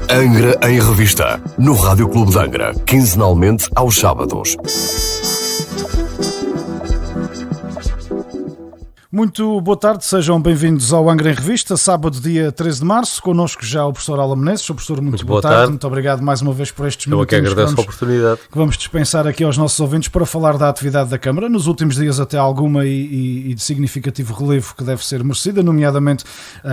Angra em Revista, no Rádio Clube de Angra, quinzenalmente aos sábados. Muito boa tarde, sejam bem-vindos ao Angra em Revista, sábado, dia 13 de março, connosco já o professor Alan Menezes. Professor, muito boa tarde, muito obrigado mais uma vez por estes minutos. Eu que agradeço a oportunidade. Que vamos dispensar aqui aos nossos ouvintes para falar da atividade da Câmara, nos últimos dias até alguma e de significativo relevo que deve ser merecida, nomeadamente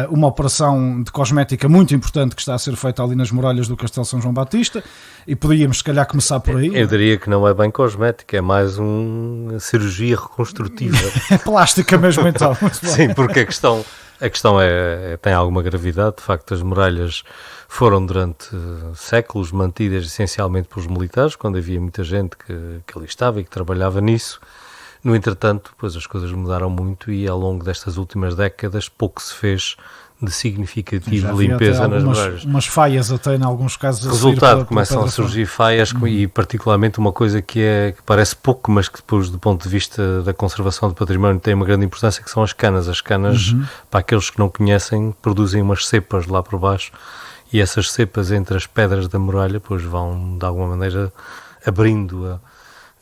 uma operação de cosmética muito importante que está a ser feita ali nas muralhas do Castelo São João Batista, e podíamos se calhar começar por aí. Eu diria que não é bem cosmética, é mais uma cirurgia reconstrutiva. É plástica mesmo então. Sim, porque a questão tem alguma gravidade. De facto, as muralhas foram durante séculos mantidas essencialmente pelos militares, quando havia muita gente que ali estava e que trabalhava nisso. No entretanto, depois as coisas mudaram muito e ao longo destas últimas décadas pouco se fez de significativa limpeza nas muralhas. Umas falhas até em alguns casos. Resultado, começam a surgir falhas e particularmente uma coisa que parece pouco, mas que depois do ponto de vista da conservação do património tem uma grande importância, que são as canas. As canas, para aqueles que não conhecem, produzem umas cepas lá por baixo e essas cepas entre as pedras da muralha depois vão de alguma maneira abrindo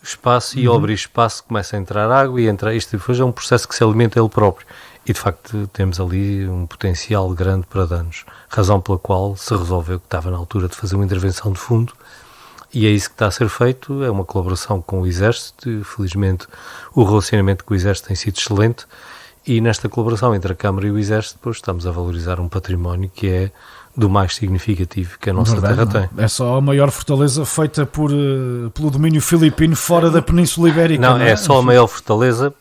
espaço e ao abrir espaço começa a entrar água e isto depois é um processo que se alimenta ele próprio. E de facto temos ali um potencial grande para danos, razão pela qual se resolveu que estava na altura de fazer uma intervenção de fundo, e é isso que está a ser feito. É uma colaboração com o Exército, felizmente o relacionamento com o Exército tem sido excelente, e nesta colaboração entre a Câmara e o Exército depois estamos a valorizar um património que é do mais significativo que a nossa terra tem. É só a maior fortaleza feita pelo domínio filipino fora da Península Ibérica. Não é só a maior fortaleza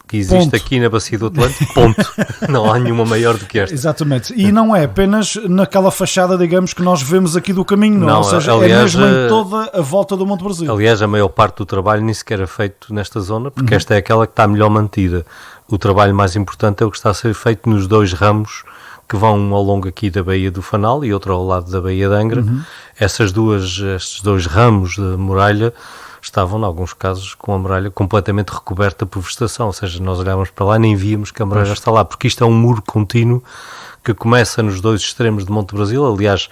que existe aqui na Bacia do Atlântico, ponto. Não há nenhuma maior do que esta. Exatamente. E não é apenas naquela fachada, digamos, que nós vemos aqui do caminho, não? Ou seja, aliás, é mesmo em toda a volta do Monte Brasil. Aliás, a maior parte do trabalho nem sequer é feito nesta zona, porque esta é aquela que está melhor mantida. O trabalho mais importante é o que está a ser feito nos dois ramos que vão ao longo aqui da Baía do Fanal e outro ao lado da Baía de Angra. Estes dois ramos de muralha estavam, em alguns casos, com a muralha completamente recoberta por vegetação, ou seja, nós olhávamos para lá e nem víamos que a muralha está lá, porque isto é um muro contínuo que começa nos dois extremos de Monte Brasil. Aliás,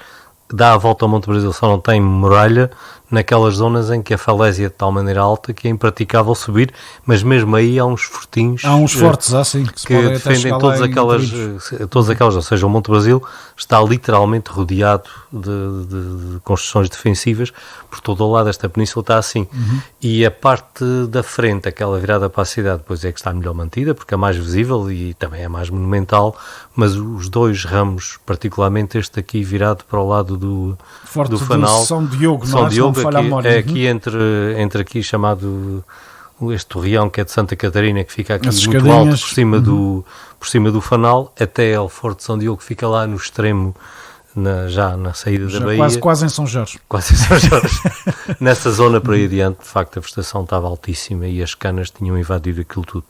dá a volta ao Monte Brasil, só não tem muralha naquelas zonas em que a falésia é de tal maneira alta que é impraticável subir, mas mesmo aí há uns fortinhos. Há uns fortes, assim, que defendem todas aquelas, ou seja, o Monte Brasil está literalmente rodeado de construções defensivas por todo o lado. Esta península está assim. E a parte da frente, aquela virada para a cidade, depois é que está melhor mantida, porque é mais visível e também é mais monumental, mas os dois ramos, particularmente este aqui virado para o lado do Fanal, São Diogo, é aqui entre aqui chamado este torreão que é de Santa Catarina, que fica aqui muito alto por cima do Fanal, até ao Forte de São Diogo, que fica lá no extremo, já na saída da Baía. Quase em São Jorge. Quase em São Jorge. Nessa zona por aí adiante, de facto, a vegetação estava altíssima e as canas tinham invadido aquilo tudo.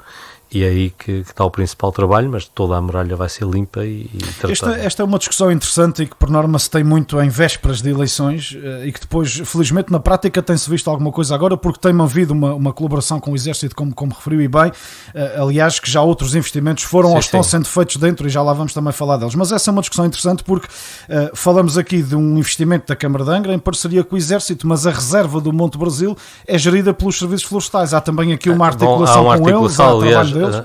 E é aí que está o principal trabalho, mas toda a muralha vai ser limpa e tratada. Esta é uma discussão interessante e que por norma se tem muito em vésperas de eleições e que depois, felizmente, na prática tem-se visto alguma coisa agora, porque tem havido uma colaboração com o Exército, como referiu e bem, aliás, que já outros investimentos foram ou estão sendo feitos dentro e já lá vamos também falar deles. Mas essa é uma discussão interessante porque falamos aqui de um investimento da Câmara de Angra em parceria com o Exército, mas a reserva do Monte Brasil é gerida pelos serviços florestais. Há também aqui uma articulação com eles.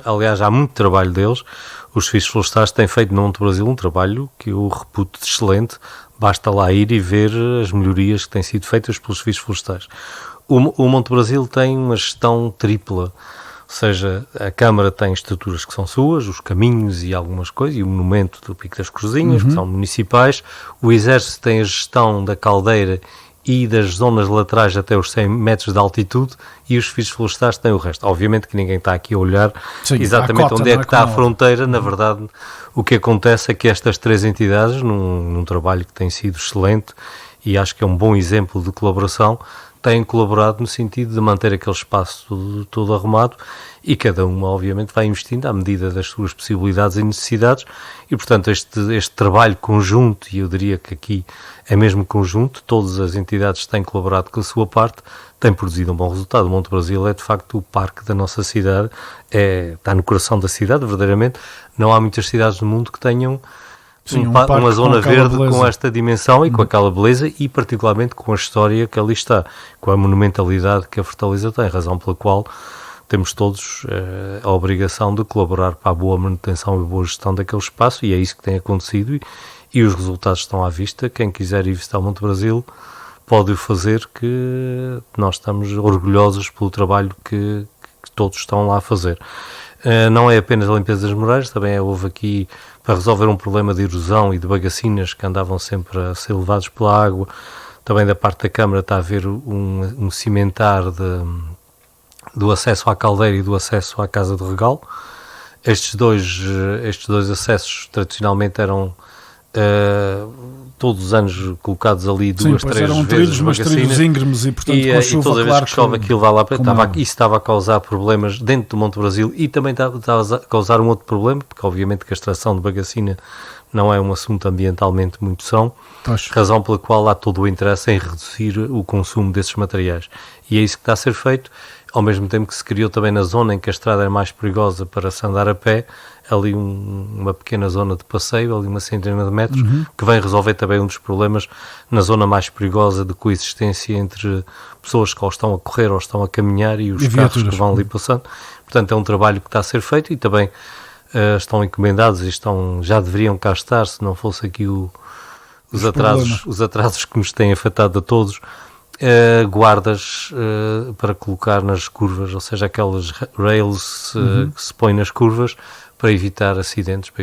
Aliás, há muito trabalho deles. Os serviços florestais têm feito no Monte Brasil um trabalho que eu reputo de excelente. Basta lá ir e ver as melhorias que têm sido feitas pelos serviços florestais. O Monte Brasil tem uma gestão tripla, ou seja, a Câmara tem estruturas que são suas, os caminhos e algumas coisas, e o monumento do Pico das Cruzinhas, que são municipais. O Exército tem a gestão da caldeira e das zonas laterais até os 100 metros de altitude, e os serviços florestais têm o resto. Obviamente que ninguém está aqui a olhar exatamente onde é que está a fronteira. Na verdade, o que acontece é que estas três entidades, num trabalho que tem sido excelente, e acho que é um bom exemplo de colaboração, têm colaborado no sentido de manter aquele espaço todo arrumado, e cada uma obviamente vai investindo à medida das suas possibilidades e necessidades, e portanto este trabalho conjunto, e eu diria que aqui é mesmo conjunto, todas as entidades têm colaborado com a sua parte, têm produzido um bom resultado. O Monte Brasil é de facto o parque da nossa cidade, está no coração da cidade, verdadeiramente. Não há muitas cidades do mundo que tenham Sim, uma zona verde beleza. com esta dimensão e com aquela beleza e particularmente com a história que ali está, com a monumentalidade que a Fortaleza tem, razão pela qual temos todos a obrigação de colaborar para a boa manutenção e boa gestão daquele espaço, e é isso que tem acontecido e os resultados estão à vista. Quem quiser ir visitar o Monte Brasil pode o fazer, que nós estamos orgulhosos pelo trabalho que todos estão lá a fazer. Não é apenas a limpeza das muralhas, também houve aqui para resolver um problema de erosão e de bagacinas que andavam sempre a ser levados pela água. Também da parte da Câmara está a haver um cimentar do acesso à caldeira e do acesso à casa de regal. Estes dois acessos tradicionalmente eram todos os anos colocados ali duas, Sim, três eram vezes trilhos, mas trilhos íngremes e portanto com chuva, e toda claro vez que chove aquilo vai lá para isso estava a causar problemas dentro do Monte Brasil e também estava a causar um outro problema, porque obviamente que a extração de bagacina não é um assunto ambientalmente muito são, razão pela qual há todo o interesse em reduzir o consumo desses materiais. E é isso que está a ser feito, ao mesmo tempo que se criou também na zona em que a estrada é mais perigosa para se andar a pé, ali uma pequena zona de passeio, ali uma centena de metros, que vem resolver também um dos problemas na zona mais perigosa de coexistência entre pessoas que ou estão a correr ou estão a caminhar e os carros que vão ali passando. Portanto, é um trabalho que está a ser feito e também estão encomendados e já deveriam cá estar, se não fosse aqui os atrasos que nos têm afetado a todos, guardas para colocar nas curvas, ou seja, aquelas rails que se põem nas curvas para evitar acidentes,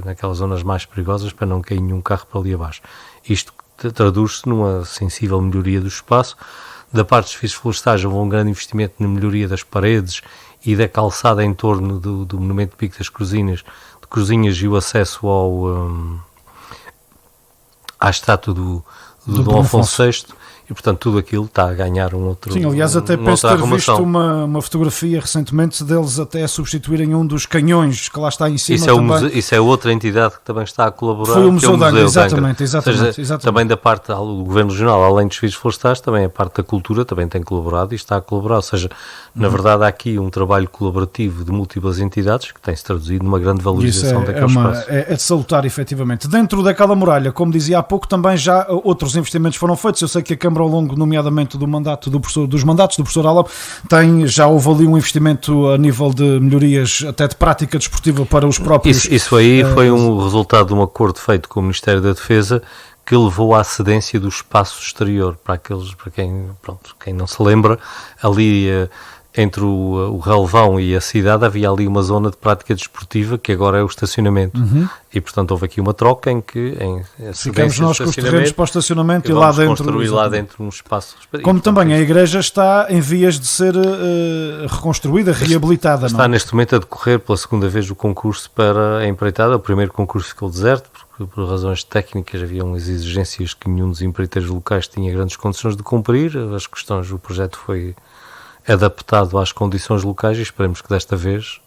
naquelas zonas mais perigosas, para não cair nenhum carro para ali abaixo. Isto traduz-se numa sensível melhoria do espaço. Da parte dos serviços florestais houve um grande investimento na melhoria das paredes e da calçada em torno do Monumento Pico das Cruzinhas e o acesso à estátua do Dom Afonso VI. E, portanto, tudo aquilo está a ganhar um outro... Sim, aliás, até penso ter visto uma fotografia recentemente deles até substituírem um dos canhões que lá está em cima. Isso é outra entidade que também está a colaborar. Foi o Museu de Angra, exatamente. Exatamente. Também da parte do Governo Regional, além dos serviços florestais, também a parte da cultura também tem colaborado e está a colaborar. Ou seja, na verdade há aqui um trabalho colaborativo de múltiplas entidades que tem-se traduzido numa grande valorização daquele espaço. É de salutar, efetivamente. Dentro daquela muralha, como dizia há pouco, também já outros investimentos foram feitos. Eu sei que a Câmara, ao longo, nomeadamente, dos mandatos do professor Alam, já houve ali um investimento a nível de melhorias até de prática desportiva para os próprios... Isso aí foi um resultado de um acordo feito com o Ministério da Defesa que levou à cedência do espaço exterior para quem não se lembra, ali entre o relvão e a cidade havia ali uma zona de prática desportiva que agora é o estacionamento. E, portanto, houve aqui uma troca em que ficamos nós com os terrenos para o estacionamento e lá dentro... construir lá dentro um espaço... Como também a igreja está em vias de ser reconstruída, reabilitada. Está neste momento a decorrer pela segunda vez o concurso para a empreitada. O primeiro concurso ficou deserto, porque por razões técnicas havia umas exigências que nenhum dos empreiteiros locais tinha grandes condições de cumprir. O projeto foi adaptado às condições locais e esperemos que desta vez...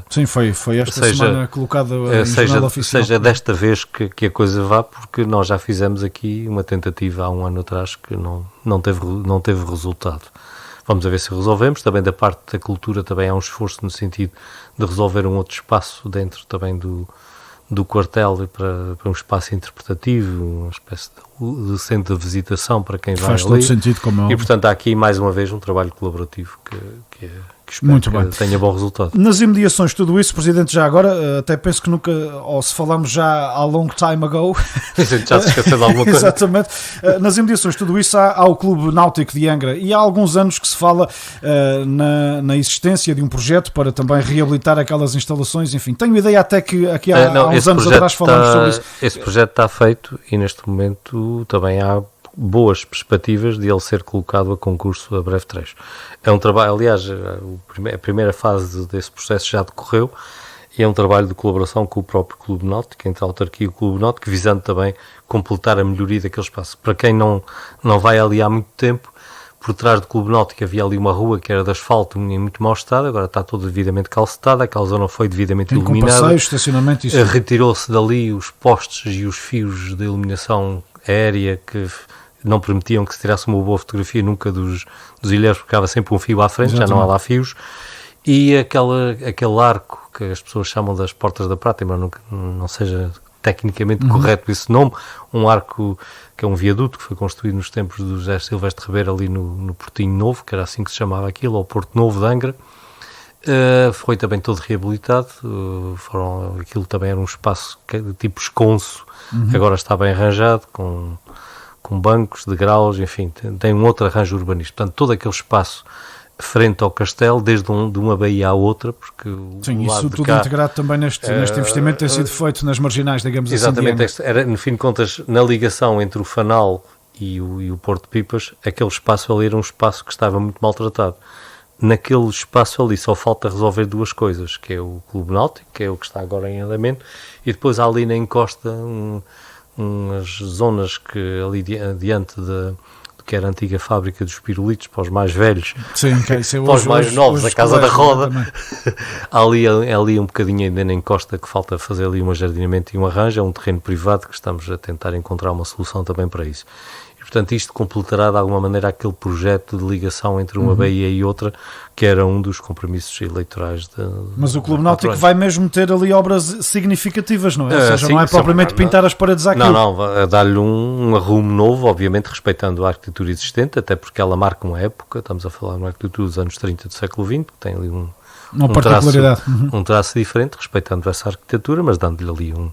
Sim, foi esta semana colocada em jornal oficial. Seja desta vez que a coisa vá, porque nós já fizemos aqui uma tentativa há um ano atrás que não teve resultado. Vamos a ver se resolvemos. Também da parte da cultura também há um esforço no sentido de resolver um outro espaço dentro também do quartel para um espaço interpretativo, uma espécie de centro de visitação para quem vai ali. Faz todo sentido, como é óbvio. E, portanto, há aqui mais uma vez um trabalho colaborativo que espero que tenha bom resultado. Nas imediações de tudo isso, Presidente, já agora, até penso que nunca, ou se falamos já há long time ago... Já se esqueceu de alguma coisa. Exatamente. Nas imediações de tudo isso há o Clube Náutico de Angra e há alguns anos que se fala na existência de um projeto para também reabilitar aquelas instalações, enfim. Tenho ideia até que aqui há uns anos atrás falámos sobre isso. Esse projeto está feito e neste momento também há boas perspectivas de ele ser colocado a concurso a breve trecho. É um trabalho, aliás, a primeira fase desse processo já decorreu e é um trabalho de colaboração com o próprio Clube Náutico, entre a autarquia e o Clube Náutico, visando também completar a melhoria daquele espaço. Para quem não vai ali há muito tempo, por trás do Clube Náutico havia ali uma rua que era de asfalto em muito mau estado, agora está toda devidamente calcetada, aquela zona foi devidamente iluminada. Passeio, estacionamento, isso. Retirou-se dali os postes e os fios de iluminação aérea que não permitiam que se tirasse uma boa fotografia nunca dos ilhéus, porque ficava sempre um fio à frente. Exatamente. Já não há lá fios. E aquele arco que as pessoas chamam das Portas da Prata, mas não seja tecnicamente correto esse nome, um arco que é um viaduto que foi construído nos tempos do José Silvestre Ribeiro ali no Portinho Novo, que era assim que se chamava aquilo, ou Porto Novo de Angra. Foi também todo reabilitado, aquilo também era um espaço de tipo esconso, agora está bem arranjado, com bancos, degraus, enfim, tem um outro arranjo urbanístico. Portanto, todo aquele espaço frente ao castelo, desde de uma baía à outra, porque sim, isso tudo integrado também neste investimento tem sido feito nas marginais, digamos exatamente, assim. Era, no fim de contas, na ligação entre o Fanal e o Porto de Pipas, aquele espaço ali era um espaço que estava muito maltratado. Naquele espaço ali só falta resolver duas coisas, que é o Clube Náutico, que é o que está agora em andamento, e depois há ali na encosta umas zonas que ali diante do que era a antiga fábrica dos pirulitos, para os mais velhos, sim, para os mais novos, a Casa da Roda, há ali um bocadinho ainda na encosta que falta fazer ali um jardinamento e um arranjo, é um terreno privado que estamos a tentar encontrar uma solução também para isso. Portanto, isto completará de alguma maneira aquele projeto de ligação entre uma baía e outra, que era um dos compromissos eleitorais. Mas o Clube Náutico vai mesmo ter ali obras significativas, não é? Ou seja, sim, não é propriamente pintar as paredes àquilo. Não, a dar-lhe um arrumo novo, obviamente respeitando a arquitetura existente, até porque ela marca uma época, estamos a falar de uma arquitetura dos anos 30 do século XX, que tem ali uma particularidade. Um traço diferente, respeitando essa arquitetura, mas dando-lhe ali um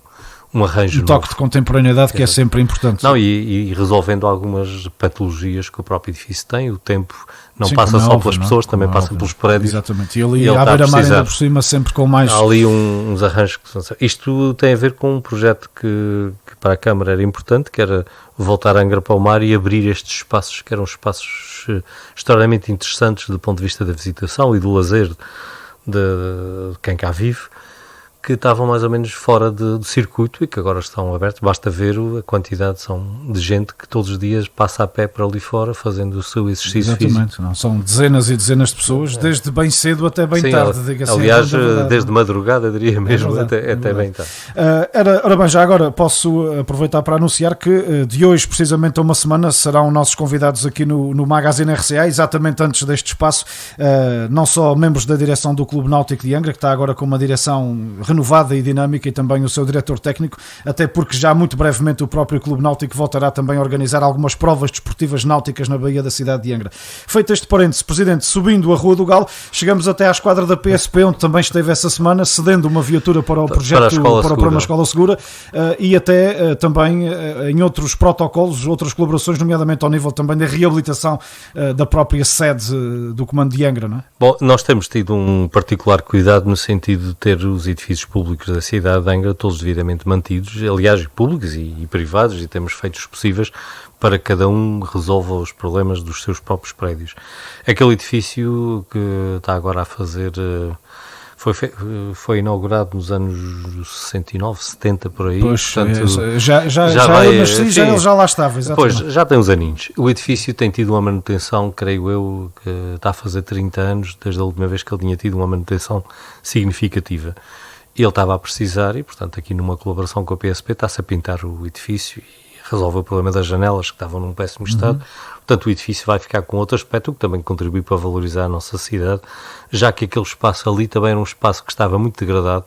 arranjo um toque novo. De contemporaneidade que é sempre importante. Não, e resolvendo algumas patologias que o próprio edifício tem, o tempo não passa só pelas pessoas, também passa pelos prédios. Exatamente, e ali à beira-mar ainda por cima sempre com mais... Há ali uns arranjos que são... Isto tem a ver com um projeto que para a Câmara era importante, que era voltar a Angra para o mar e abrir estes espaços, que eram espaços extremamente interessantes do ponto de vista da visitação e do lazer de quem cá vive, que estavam mais ou menos fora do circuito e que agora estão abertos. Basta ver a quantidade de gente que todos os dias passa a pé para ali fora fazendo o seu exercício físico. Não, são dezenas e dezenas de pessoas, desde bem cedo até bem tarde, diga-se. Aliás, desde madrugada, diria mesmo, até bem tarde. Ora bem, já agora posso aproveitar para anunciar que de hoje, precisamente a uma semana, serão nossos convidados aqui no Magazine RCA, exatamente antes deste espaço, não só membros da direção do Clube Náutico de Angra, que está agora com uma direção renovada e dinâmica, e também o seu diretor técnico, até porque já muito brevemente o próprio Clube Náutico voltará também a organizar algumas provas desportivas náuticas na baía da cidade de Angra. Feito este parênteses, Presidente, subindo a Rua do Galo, chegamos até à esquadra da PSP, onde também esteve essa semana, cedendo uma viatura para o projeto, para o programa Escola Segura, e até também em outros protocolos, outras colaborações, nomeadamente ao nível também da reabilitação da própria sede do Comando de Angra, não é? Bom, nós temos tido um particular cuidado no sentido de ter os edifícios públicos da cidade de Angra todos devidamente mantidos, aliás, públicos e privados, e temos feito os possíveis para que cada um resolva os problemas dos seus próprios prédios. Aquele edifício que está agora a fazer... Foi inaugurado nos anos 69, 70, por aí. Pois, portanto, já lá estava, exatamente. Pois, já tem uns aninhos. O edifício tem tido uma manutenção, creio eu, que está a fazer 30 anos, desde a última vez que ele tinha tido uma manutenção significativa. Ele estava a precisar, e portanto aqui numa colaboração com a PSP está-se a pintar o edifício e resolve o problema das janelas que estavam num péssimo estado. Portanto o edifício vai ficar com outro aspecto, o que também contribui para valorizar a nossa cidade, já que aquele espaço ali também era um espaço que estava muito degradado.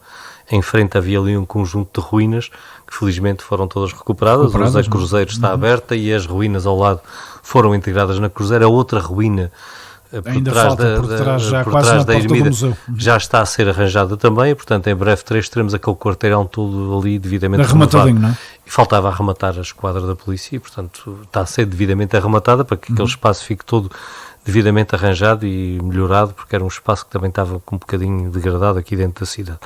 Em frente havia ali um conjunto de ruínas que felizmente foram todas recuperadas. O Museu Cruzeiro está aberta e as ruínas ao lado foram integradas na Cruzeiro. A outra ruína ainda falta por trás, já quase na porta do museu. Já está a ser arranjada também, e, portanto, em breve teremos aquele quarteirão todo ali devidamente arrematadinho, não é? E faltava arrematar a esquadra da polícia e, portanto, está a ser devidamente arrematada para que aquele espaço fique todo devidamente arranjado e melhorado, porque era um espaço que também estava com um bocadinho degradado aqui dentro da cidade.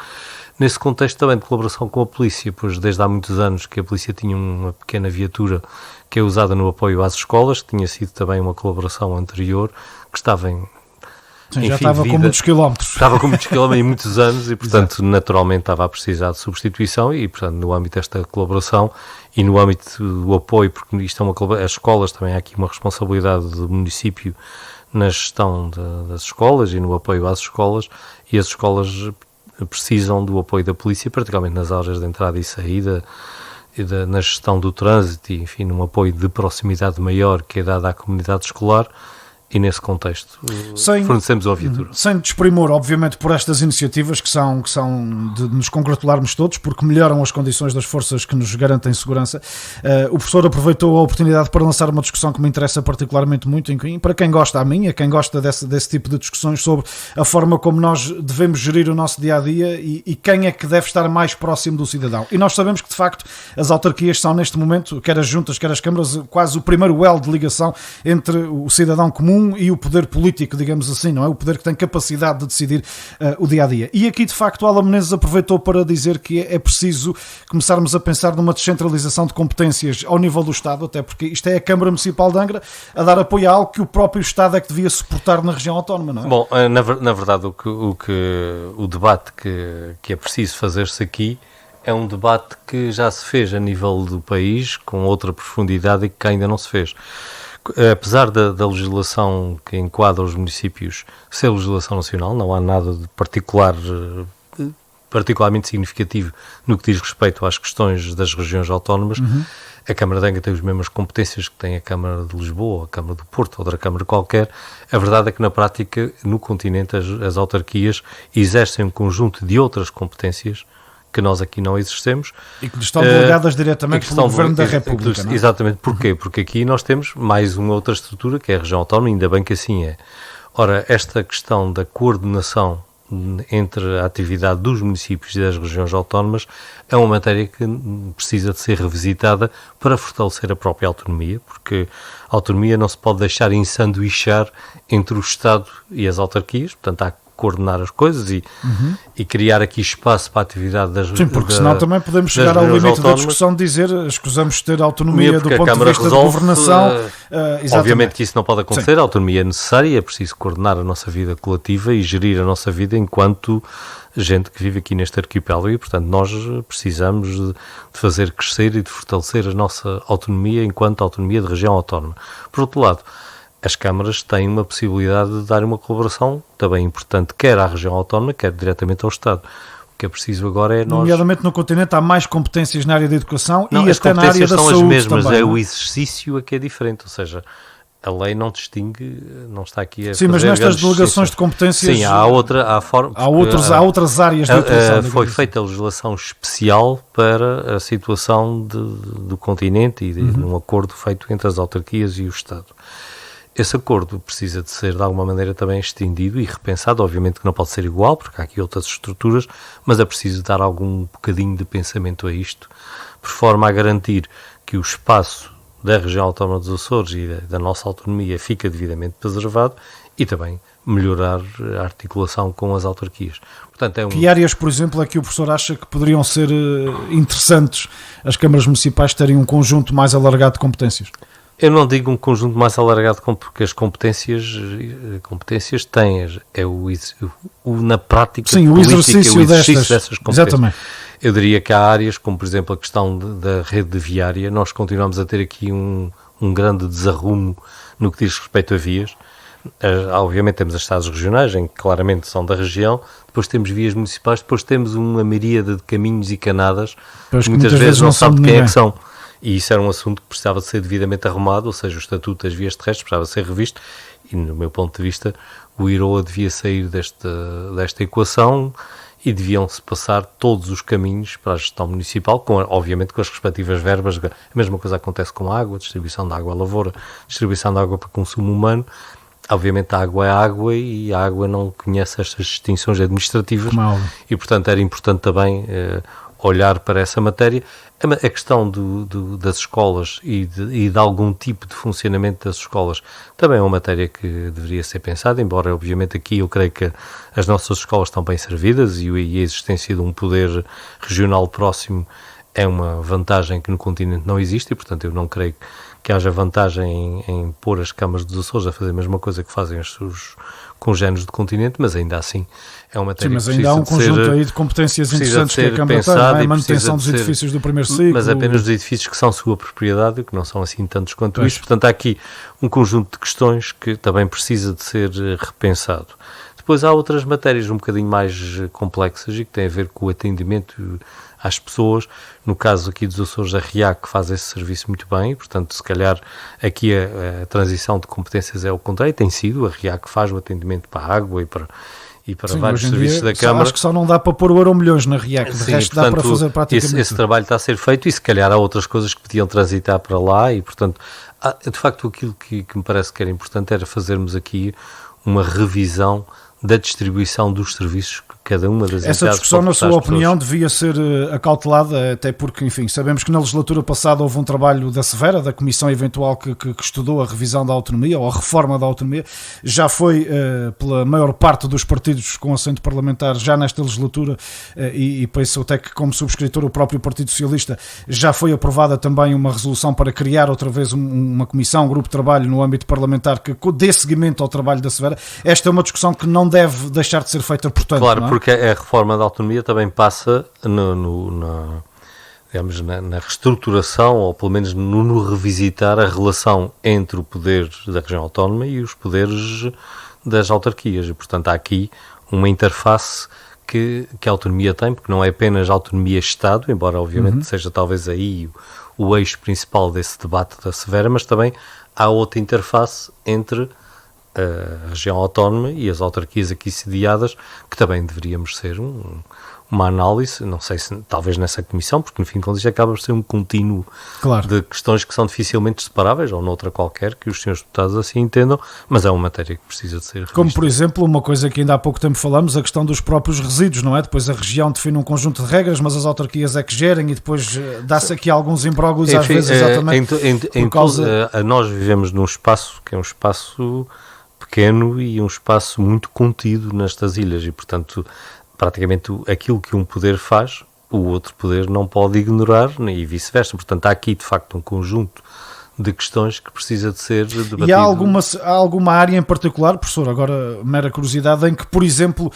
Nesse contexto também de colaboração com a polícia, pois desde há muitos anos que a polícia tinha uma pequena viatura que é usada no apoio às escolas, que tinha sido também uma colaboração anterior, que estava em... Sim, já estava com muitos quilómetros. Estava com muitos quilómetros e muitos anos e, portanto, naturalmente estava a precisar de substituição e, portanto, no âmbito desta colaboração e no âmbito do apoio, porque isto é uma colaboração, as escolas também há aqui uma responsabilidade do município na gestão das escolas e no apoio às escolas, e as escolas precisam do apoio da polícia, particularmente nas áreas de entrada e saída, na gestão do trânsito e, enfim, num apoio de proximidade maior que é dado à comunidade escolar. e nesse contexto Sem- fornecemos ouvidura. Sem desprimor, obviamente, por estas iniciativas que são de nos congratularmos todos, porque melhoram as condições das forças que nos garantem segurança. O professor aproveitou a oportunidade para lançar uma discussão que me interessa particularmente muito, para quem gosta, a minha, quem gosta desse tipo de discussões sobre a forma como nós devemos gerir o nosso dia-a-dia e quem é que deve estar mais próximo do cidadão. E nós sabemos que, de facto, as autarquias são, neste momento, quer as juntas, quer as câmaras, quase o primeiro elo de ligação entre o cidadão comum e o poder político, digamos assim, não é? O poder que tem capacidade de decidir o dia-a-dia. E aqui, de facto, o Alan Menezes aproveitou para dizer que é preciso começarmos a pensar numa descentralização de competências ao nível do Estado, até porque isto é a Câmara Municipal de Angra a dar apoio a algo que o próprio Estado é que devia suportar na região autónoma, não é? Bom, na verdade, o debate que é preciso fazer-se aqui é um debate que já se fez a nível do país, com outra profundidade e que ainda não se fez. Apesar da legislação que enquadra os municípios ser legislação nacional, não há nada de particularmente significativo no que diz respeito às questões das regiões autónomas. A Câmara de Angra tem as mesmas competências que tem a Câmara de Lisboa, a Câmara do Porto, outra Câmara qualquer. A verdade é que na prática, no continente, as autarquias exercem um conjunto de outras competências que nós aqui não exercemos. E que lhes estão delegadas diretamente pelo Governo da República, não é? Exatamente. Porquê? Porque aqui nós temos mais uma outra estrutura, que é a região autónoma, ainda bem que assim é. Ora, esta questão da coordenação entre a atividade dos municípios e das regiões autónomas é uma matéria que precisa de ser revisitada para fortalecer a própria autonomia, porque a autonomia não se pode deixar ensanduichar entre o Estado e as autarquias, portanto há que coordenar as coisas e criar aqui espaço para a atividade das regiões. Sim, porque senão também podemos chegar ao limite da discussão de dizer escusamos de ter autonomia do ponto de vista de governação. Obviamente que isso não pode acontecer, a autonomia é necessária, é preciso coordenar a nossa vida coletiva e gerir a nossa vida enquanto gente que vive aqui neste arquipélago e, portanto, nós precisamos de fazer crescer e de fortalecer a nossa autonomia enquanto autonomia de região autónoma. Por outro lado, as câmaras têm uma possibilidade de dar uma colaboração também importante, quer à região autónoma, quer diretamente ao Estado. O que é preciso agora é nós... Nomeadamente no continente há mais competências na área da educação não, e até na área da saúde também. As competências são as mesmas, é o exercício a que é diferente, ou seja, a lei não distingue, não está aqui a Sim, mas nestas delegações de competências... Sim, há outras áreas de atuação. Foi feita a legislação especial para a situação do continente e de um acordo feito entre as autarquias e o Estado. Esse acordo precisa de ser, de alguma maneira, também estendido e repensado. Obviamente que não pode ser igual, porque há aqui outras estruturas, mas é preciso dar algum bocadinho de pensamento a isto, por forma a garantir que o espaço da região autónoma dos Açores e da nossa autonomia fica devidamente preservado e também melhorar a articulação com as autarquias. Portanto, Que áreas, por exemplo, é que o professor acha que poderiam ser interessantes as câmaras municipais terem um conjunto mais alargado de competências? Eu não digo um conjunto mais alargado, porque as competências têm, na prática, sim, o exercício dessas competências. Exatamente. Eu diria que há áreas, como por exemplo a questão da rede viária, nós continuamos a ter aqui um grande desarrumo no que diz respeito a vias. Obviamente temos as estradas regionais, em que claramente são da região, depois temos vias municipais, depois temos uma miríade de caminhos e canadas, que muitas vezes não sabe de quem é que são. E isso era um assunto que precisava de ser devidamente arrumado, ou seja, o Estatuto das Vias Terrestres precisava ser revisto e, no meu ponto de vista, o IROA devia sair desta equação e deviam-se passar todos os caminhos para a gestão municipal, obviamente com as respectivas verbas. A mesma coisa acontece com a água, distribuição de água à lavoura, distribuição de água para consumo humano. Obviamente a água é água e a água não conhece estas distinções administrativas e, portanto, era importante também olhar para essa matéria. A questão das escolas e de algum tipo de funcionamento das escolas também é uma matéria que deveria ser pensada, embora obviamente aqui eu creio que as nossas escolas estão bem servidas e a existência de um poder regional próximo é uma vantagem que no continente não existe e, portanto, eu não creio que haja vantagem em pôr as câmaras dos Açores a fazer a mesma coisa que fazem os seus congéneres do continente, mas ainda assim é uma matéria. Sim, mas ainda há um conjunto aí de competências interessantes que a Câmara tem, a manutenção dos edifícios do primeiro ciclo. Mas apenas dos edifícios que são sua propriedade, que não são assim tantos quanto isto. Portanto, há aqui um conjunto de questões que também precisa de ser repensado. Depois há outras matérias um bocadinho mais complexas e que têm a ver com o atendimento às pessoas. No caso aqui dos Açores, a RIAC faz esse serviço muito bem, portanto, se calhar aqui a transição de competências é o contrário, tem sido, a RIAC faz o atendimento para a água e para Sim, vários serviços dia, da Câmara. Acho que só não dá para pôr o Euromilhões na RIAC, de resto portanto, dá para fazer praticamente esse trabalho está a ser feito e se calhar há outras coisas que podiam transitar para lá e, portanto, de facto aquilo que me parece que era importante era fazermos aqui uma revisão da distribuição dos serviços que cada uma das entidades. Essa discussão, na sua opinião, devia ser acautelada, até porque, enfim, sabemos que na legislatura passada houve um trabalho da Severa, da comissão eventual que estudou a revisão da autonomia, ou a reforma da autonomia, já foi pela maior parte dos partidos com assento parlamentar já nesta legislatura, e penso até que como subscritor o próprio Partido Socialista, já foi aprovada também uma resolução para criar outra vez uma comissão, um grupo de trabalho no âmbito parlamentar que dê seguimento ao trabalho da Severa. Esta é uma discussão que não deve deixar de ser feita, portanto. Claro, não é? porque a reforma da autonomia também passa na reestruturação, ou pelo menos no revisitar a relação entre o poder da região autónoma e os poderes das autarquias. E, portanto, há aqui uma interface que a autonomia tem, porque não é apenas autonomia-Estado, embora obviamente seja talvez aí o eixo principal desse debate da Severa, mas também há outra interface entre a região autónoma e as autarquias aqui sediadas, que também deveríamos ser uma análise, não sei se talvez nessa comissão, porque no fim de contas acaba por ser um contínuo de questões que são dificilmente separáveis, ou noutra qualquer, que os senhores deputados assim entendam, mas é uma matéria que precisa de ser revista. Como, por exemplo, uma coisa que ainda há pouco tempo falamos, a questão dos próprios resíduos, não é? Depois a região define um conjunto de regras, mas as autarquias é que gerem, e depois dá-se aqui alguns imbróglios às vezes, exatamente por causa... Nós vivemos num espaço que é um espaço pequeno e um espaço muito contido nestas ilhas e, portanto, praticamente aquilo que um poder faz, o outro poder não pode ignorar e vice-versa. Portanto, há aqui, de facto, um conjunto de questões que precisa de ser debatido. E há alguma área em particular, professor, agora mera curiosidade, em que, por exemplo,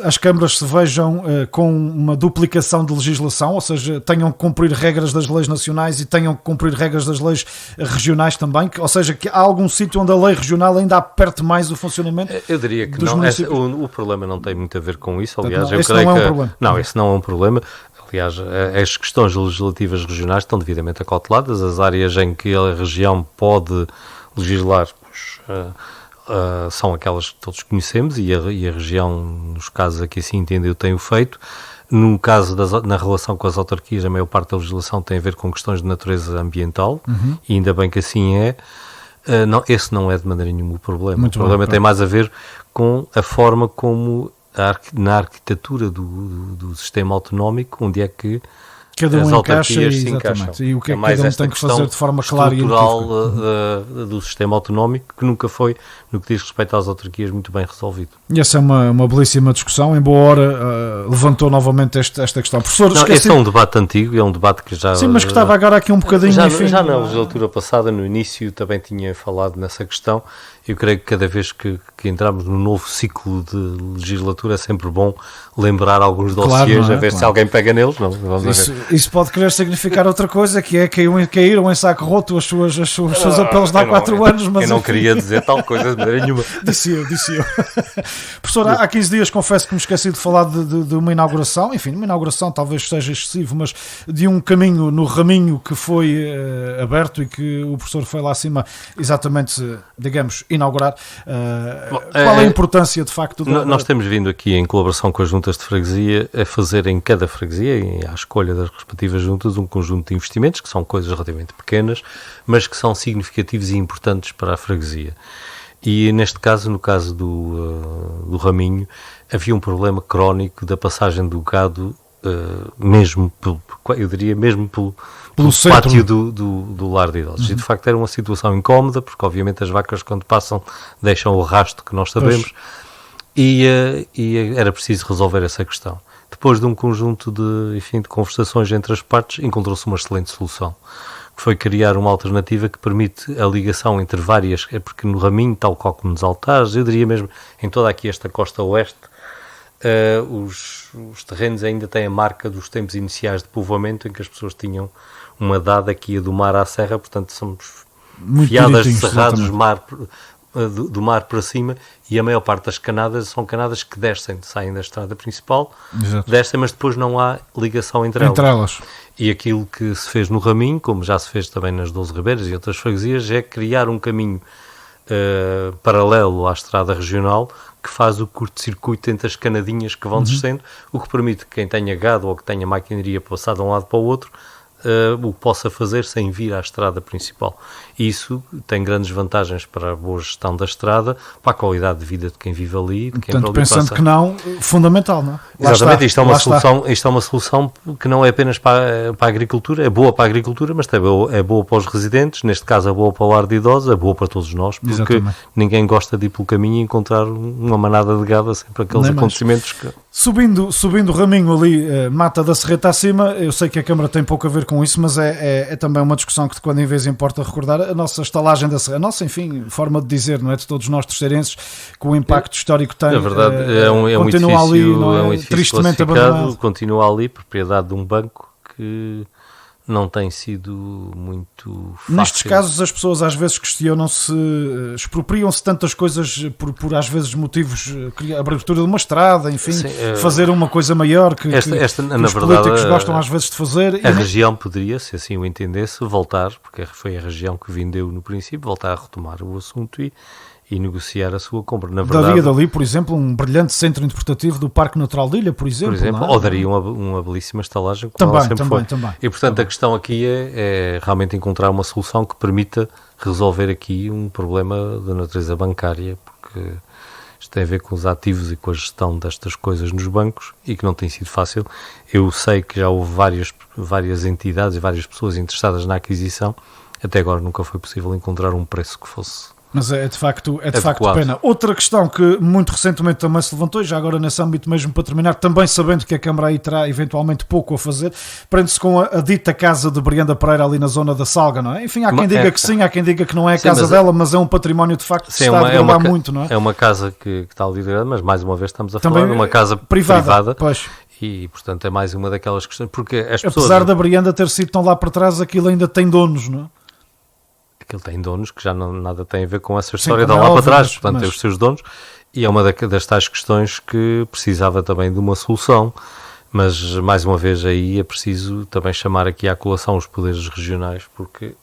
as câmaras se vejam com uma duplicação de legislação, ou seja, tenham que cumprir regras das leis nacionais e tenham que cumprir regras das leis regionais também, ou seja, que há algum sítio onde a lei regional ainda aperte mais o funcionamento? Eu diria que não. O problema não tem muito a ver com isso, aliás. Esse não é um problema. Não, esse não é um problema. Aliás, as questões legislativas regionais estão devidamente acauteladas. As áreas em que a região pode legislar são aquelas que todos conhecemos e a região, nos casos aqui assim entendeu, tem o feito. No caso, na relação com as autarquias, a maior parte da legislação tem a ver com questões de natureza ambiental e ainda bem que assim é. Esse não é de maneira nenhuma o problema. O problema tem mais a ver com a forma como na arquitetura do sistema autonómico, onde é que cada as um autarquias se encaixam. encaixam. E o que é que cada um tem que fazer de forma clara e estrutural do sistema autonómico, que nunca foi, no que diz respeito às autarquias, muito bem resolvido. E essa é uma belíssima discussão. Em boa hora levantou novamente esta questão. Professor, esse é um debate antigo, é um debate que já... Sim, mas que estava agora aqui um bocadinho... Já na legislatura passada, no início, também tinha falado nessa questão. Eu creio que cada vez que entramos num novo ciclo de legislatura é sempre bom lembrar alguns dossiês, a ver se alguém pega neles. Não, vamos isso pode querer significar outra coisa, que é caíram em saco roto os seus apelos de há 4 anos. Mas eu não queria dizer tal coisa de maneira nenhuma. Disse eu. Professor, há 15 dias confesso que me esqueci de falar de uma inauguração, enfim, uma inauguração talvez seja excessivo, mas de um caminho no Raminho que foi aberto e que o professor foi lá acima exatamente, digamos, inaugurar. Qual é a importância de facto? Nós temos vindo aqui em colaboração com as juntas de freguesia a fazer em cada freguesia e à escolha das respectivas juntas um conjunto de investimentos que são coisas relativamente pequenas, mas que são significativos e importantes para a freguesia. E neste caso, no caso do Raminho, havia um problema crónico da passagem do gado, mesmo pelo pátio do lar de idosos. E de facto era uma situação incómoda, porque obviamente as vacas quando passam deixam o rasto que nós sabemos, e era preciso resolver essa questão. Depois de um conjunto de conversações entre as partes, encontrou-se uma excelente solução, que foi criar uma alternativa que permite a ligação entre várias, porque no Raminho, tal qual como nos Altares, eu diria mesmo em toda aqui esta costa oeste, os terrenos ainda têm a marca dos tempos iniciais de povoamento, em que as pessoas tinham uma dada que ia do mar à serra, portanto somos muito fiadas de cerrados, mar do mar para cima, e a maior parte das canadas são canadas que saem da estrada principal, Exato. descem, mas depois não há ligação entre elas. E aquilo que se fez no Raminho, como já se fez também nas 12 Ribeiras e outras freguesias, é criar um caminho paralelo à estrada regional que faz o curto-circuito entre as canadinhas que vão descendo, o que permite que quem tenha gado ou que tenha maquinaria passar de um lado para o outro o possa fazer sem vir à estrada principal. Isso tem grandes vantagens para a boa gestão da estrada, para a qualidade de vida de quem vive ali. De quem Portanto, pensando passa. Que não, fundamental, não é? Exatamente, isto é uma solução que não é apenas para a agricultura, é boa para a agricultura, mas também é boa para os residentes, neste caso é boa para o lar de idosos, é boa para todos nós, porque Exatamente. Ninguém gosta de ir pelo caminho e encontrar uma manada de gado, sempre aqueles Nem acontecimentos mais. Que... Subindo o Raminho ali, Mata da Serreta acima, eu sei que a Câmara tem pouco a ver com isso, mas é também uma discussão que de quando em vez importa recordar a nossa estalagem da Serra, a nossa, enfim, forma de dizer, não é, de todos nós terceirenses, que o impacto histórico tem. É verdade, é um edifício, ali, não é, edifício tristemente abandonado. Continua ali, propriedade de um banco que não tem sido muito fácil. Nestes casos as pessoas às vezes questionam-se, expropriam-se tantas coisas por às vezes motivos, a abertura de uma estrada, enfim, sim, fazer uma coisa maior que os políticos gostam às vezes de fazer. A região poderia, se assim o entendesse, voltar, porque foi a região que vendeu no princípio, voltar a retomar o assunto e negociar a sua compra. Na verdade, daria dali, por exemplo, um brilhante centro interpretativo do Parque Natural de Ilha, por exemplo ou daria uma belíssima estalagem, como ela sempre foi. E, portanto, a questão aqui é realmente encontrar uma solução que permita resolver aqui um problema da natureza bancária, porque isto tem a ver com os ativos e com a gestão destas coisas nos bancos e que não tem sido fácil. Eu sei que já houve várias entidades e várias pessoas interessadas na aquisição. Até agora nunca foi possível encontrar um preço que fosse... Mas é de facto pena. Outra questão que muito recentemente também se levantou, e já agora nesse âmbito mesmo para terminar, também sabendo que a Câmara aí terá eventualmente pouco a fazer, prende-se com a dita casa de Brianda Pereira ali na zona da Salga, não é? Enfim, há quem diga que sim, há quem diga que não é a casa dela, mas é um património de facto que se está a degravar muito, não é? É uma casa que está ali degradada, mas mais uma vez estamos a falar de uma casa privada. Pois. E, portanto, é mais uma daquelas questões, porque as pessoas... Apesar da Brianda ter sido tão lá para trás, aquilo ainda tem donos, não é? Aquilo tem donos que já nada tem a ver com essa história de lá para trás, portanto tem os seus donos, e é uma das tais questões que precisava também de uma solução, mas mais uma vez aí é preciso também chamar aqui à colação os poderes regionais, porque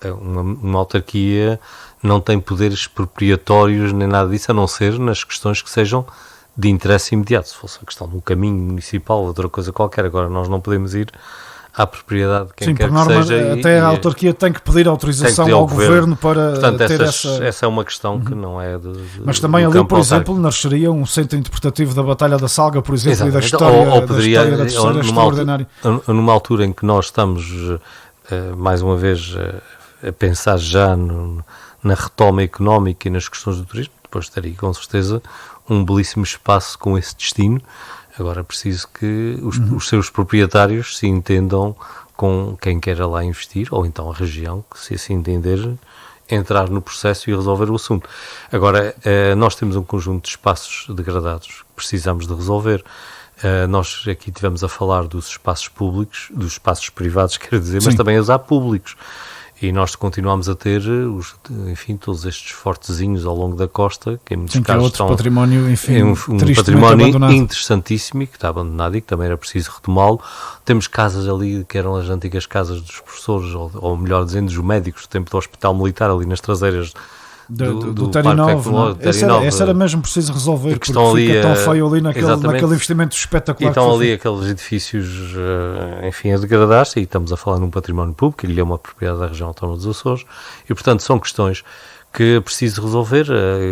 uma autarquia não tem poderes expropriatórios nem nada disso, a não ser nas questões que sejam de interesse imediato. Se fosse a questão de um caminho municipal, outra coisa qualquer, agora nós não podemos ir à propriedade de quem quer que seja. Até a autarquia tem que pedir autorização ao governo para portanto, ter essa é uma questão que não é mas também ali, por exemplo, nasceria um centro interpretativo da Batalha da Salga, por exemplo, Exatamente. E da história, ou poderia, da terceira extraordinária. Numa altura em que nós estamos, mais uma vez, a pensar já na retoma económica e nas questões do turismo, depois teria com certeza um belíssimo espaço com esse destino. Agora é preciso que os seus proprietários se entendam com quem quer lá investir, ou então a região, que se assim entender, entrar no processo e resolver o assunto. Agora, nós temos um conjunto de espaços degradados que precisamos de resolver. Nós aqui estivemos a falar dos espaços públicos, dos espaços privados, quero dizer, mas também os há públicos. E nós continuamos a ter, enfim, todos estes fortezinhos ao longo da costa, que em muitos casos estão... património, enfim, um património interessantíssimo e que está abandonado e que também era preciso retomá-lo. Temos casas ali, que eram as antigas casas dos professores, ou melhor dizendo, dos médicos do tempo do Hospital Militar, ali nas traseiras do Terinov. Essa era mesmo preciso resolver, porque fica tão feio ali naquele investimento espetacular. E estão ali aqueles edifícios, enfim, a degradar-se, e estamos a falar num património público, ele é uma propriedade da região autónoma dos Açores, e portanto são questões que é preciso resolver.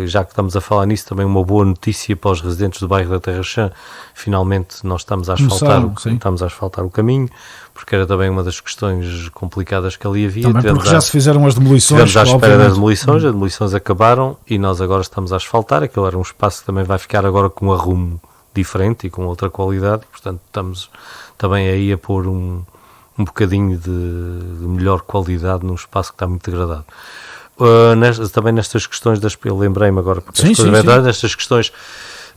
Já que estamos a falar nisso, também uma boa notícia para os residentes do bairro da Terra Chã. Finalmente nós estamos a asfaltar o caminho, porque era também uma das questões complicadas que ali havia. Também porque já se fizeram as demolições. Estivemos à espera das demolições, as demolições acabaram e nós agora estamos a asfaltar. Aquilo era um espaço que também vai ficar agora com um arrumo diferente e com outra qualidade, portanto estamos também aí a pôr um bocadinho de melhor qualidade num espaço que está muito degradado. Também nestas questões eu lembrei-me agora, porque nestas questões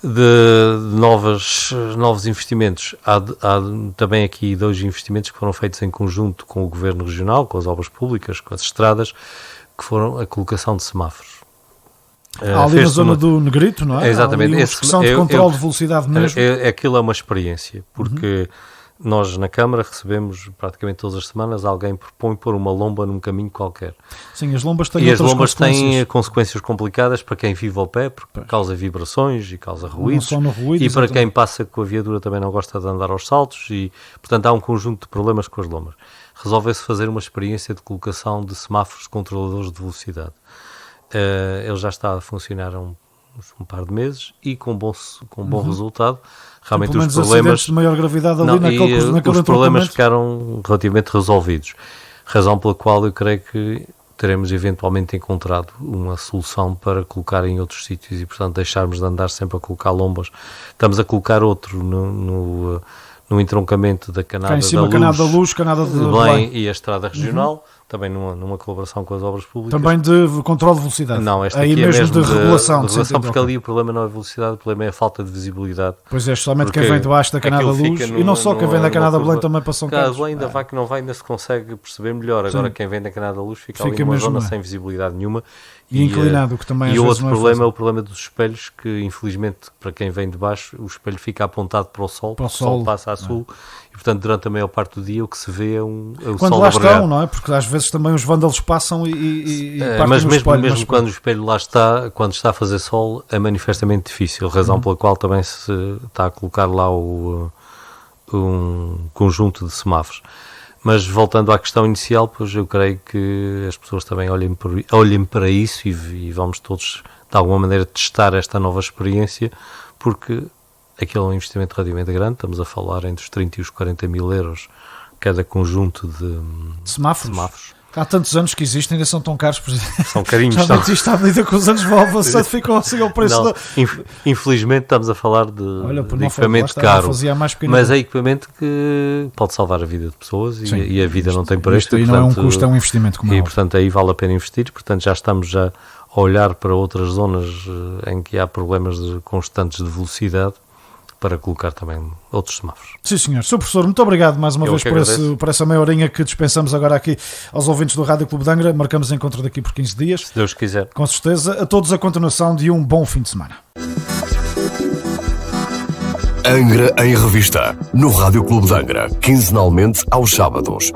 de novos investimentos, há também aqui 2 investimentos que foram feitos em conjunto com o Governo Regional, com as obras públicas, com as estradas, que foram a colocação de semáforos. Há ali na zona do Negrito, não é? Exatamente. Há ali uma discussão de controle de velocidade mesmo. Aquilo é uma experiência, porque nós na Câmara recebemos praticamente todas as semanas alguém propõe pôr uma lomba num caminho qualquer. Sim, as lombas têm e as outras lombas consequências. têm consequências complicadas para quem vive ao pé, porque causa vibrações e causa ruídos. Não só no ruído, e para exatamente. quem passa com a viatura também não gosta de andar aos saltos e, portanto, há um conjunto de problemas com as lombas. Resolveu-se fazer uma experiência de colocação de semáforos controladores de velocidade. Ele já está a funcionar há um par de meses e com bom resultado. Realmente Pelo os menos problemas acidentes de maior gravidade ali naquele os problemas ficaram relativamente resolvidos, razão pela qual eu creio que teremos eventualmente encontrado uma solução para colocar em outros sítios e, portanto, deixarmos de andar sempre a colocar lombas. Estamos a colocar outro no entroncamento da Canada cá em cima, da Luz, Canada de Belém e a Estrada Regional, também numa colaboração com as obras públicas. Também de controle de velocidade. Não, esta aí aqui mesmo é mesmo de regulação. porque ali o problema não é a velocidade, o problema é a falta de visibilidade. Pois é, somente Porque quem vem de baixo da Canada da aquilo Luz, fica e não só quem vem da Canada de Belém curva. também para São Canada Carlos. de Belém ainda vai que não vai, ainda se consegue perceber melhor. Agora quem vem da Canada da Luz fica ali Fica numa mesmo, zona é. sem visibilidade nenhuma. E inclinado, que também às E o vezes outro não é problema fácil. é o problema dos espelhos, que infelizmente para quem vem de baixo o espelho fica apontado para o sol, o sol passa a sul e portanto durante a maior parte do dia o que se vê é o quando sol lá a brilhar. estão, não é? Porque às vezes também os vândalos passam e partem Mas no mesmo, espelho, quando o espelho lá está, quando está a fazer sol, é manifestamente difícil, razão pela qual também se está a colocar lá um conjunto de semáforos. Mas voltando à questão inicial, pois eu creio que as pessoas também olhem para isso e vamos todos de alguma maneira testar esta nova experiência, porque aquilo é um investimento relativamente grande, estamos a falar entre os 30 e os 40 mil euros cada conjunto de semáforos. Há tantos anos que existem, ainda são tão caros, por exemplo. São carinhos. Já não existe à medida que os anos vão avançando, ficam assim ao preço Não, infelizmente estamos a falar de equipamento caro, mas é equipamento que pode salvar a vida de pessoas e a vida não tem preço. E não é um custo, é um investimento. E portanto aí vale a pena investir, portanto já estamos a olhar para outras zonas em que há problemas constantes de velocidade para colocar também outros semáforos. Sim, senhor. Sr. Professor, muito obrigado mais uma vez por essa meia horinha que dispensamos agora aqui aos ouvintes do Rádio Clube de Angra. Marcamos encontro daqui por 15 dias. Se Deus quiser. Com certeza. A todos a continuação de um bom fim de semana. Angra em Revista, no Rádio Clube de Angra, quinzenalmente aos sábados.